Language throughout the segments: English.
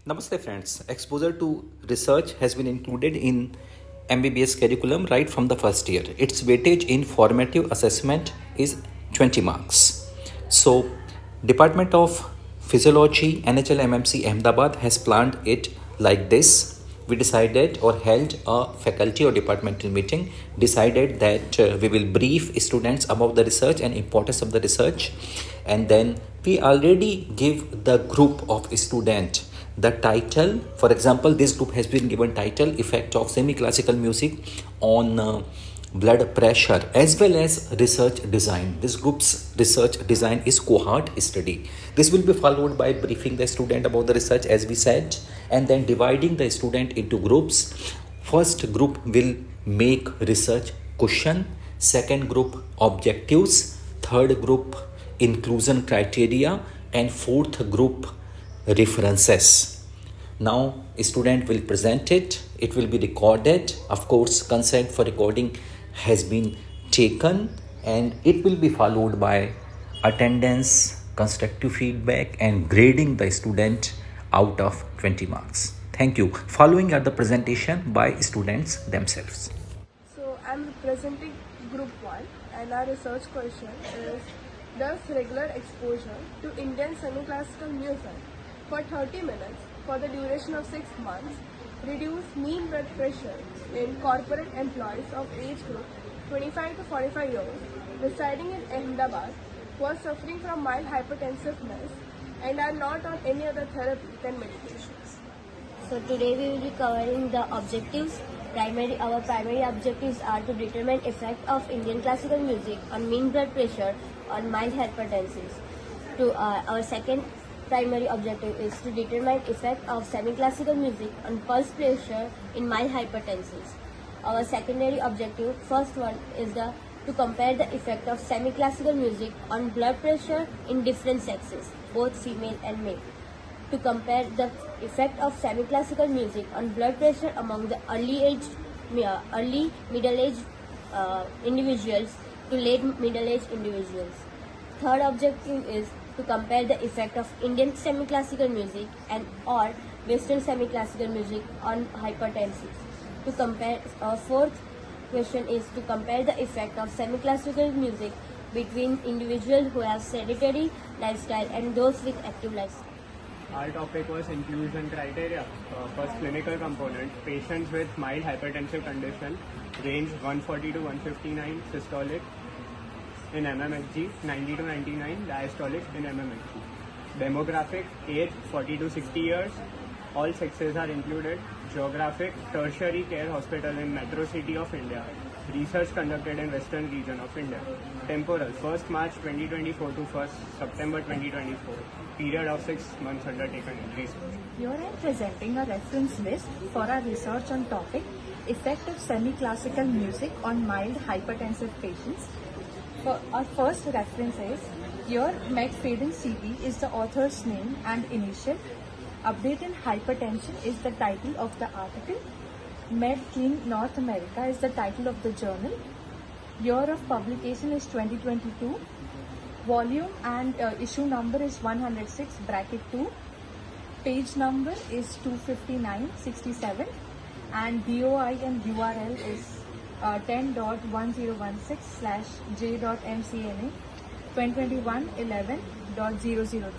Namaste friends. Exposure to research has been included in MBBS curriculum right from the first year. Its weightage in formative assessment is 20 marks. So, Department of Physiology, NHL MMC Ahmedabad has planned it like this. We decided or held a faculty or departmental meeting, decided that we will brief students about the research and importance of the research, and then we already give the group of student the title. For example, this group has been given title effect of semi-classical music on blood pressure as well as research design. This group's research design is cohort study. This will be followed by briefing the student about the research as we said, and then dividing the student into groups. First group will make research question, second group objectives, third group inclusion criteria, and fourth group references. Now a student will present it, it will be recorded. Of course, consent for recording has been taken, and it will be followed by attendance, constructive feedback, and grading the student out of 20 marks. Thank you. Following are the presentation by students themselves. So I'm representing group 1, and our research question is: does regular exposure to Indian semi-classical music for 30 minutes for the duration of 6 months reduce mean blood pressure in corporate employees of age group 25 to 45 years residing in Ahmedabad who are suffering from mild hypertensiveness and are not on any other therapy than medications? So today we will be covering the objectives. Our primary objectives are to determine effect of Indian classical music on mean blood pressure on mild hypertension. Our second primary objective is to determine effect of semi-classical music on pulse pressure in mild hypertension. Our secondary objective, first one, is to compare the effect of semi-classical music on blood pressure in different sexes, both female and male. To compare the effect of semi-classical music on blood pressure among the early middle-aged individuals to late middle-aged individuals. Third objective is to compare the effect of Indian semi-classical music and or Western semi-classical music on hypertension. Fourth question is to compare the effect of semi-classical music between individuals who have sedentary lifestyle and those with active lifestyle. Our topic was inclusion criteria. First, clinical component: patients with mild hypertensive condition, range 140 to 159 systolic in mmHg, 90 to 99 diastolic in mmHg. Demographic: age 40 to 60 years, all sexes are included. Geographic: tertiary care hospital in metro city of India. Research conducted in western region of India. Temporal: 1st March 2024 to 1st September 2024. Period of 6 months undertaken in research. Here I am presenting a reference list for our research on topic effect of semi-classical music on mild hypertensive patients. For our first reference is here Medfaden CV is the author's name and initial. Update in Hypertension is the title of the article. MedClean North America is the title of the journal. Year of publication is 2022. Volume and issue number is 106 bracket 2. Page number is 25967, and DOI and URL is 10.1016/j.mcna 2021-11.003.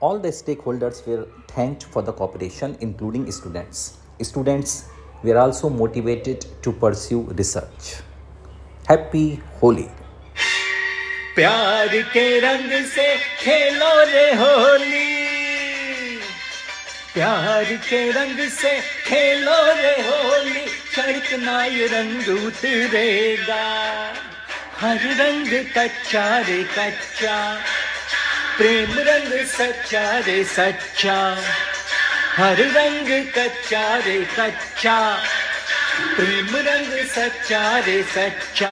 All the stakeholders were thanked for the cooperation, including students. Students were also motivated to pursue research. Happy Holi! प्यार के रंग से खेलो रे होली, प्यार के रंग से खेलो रे होली, छड़कना ये रंग उतरेगा, हर रंग कच्चा रे कच्चा, प्रेम रंग सच्चा रे सच्चा, हर रंग कच्चा रे कच्चा, प्रेम रंग सच्चा रे सच्चा.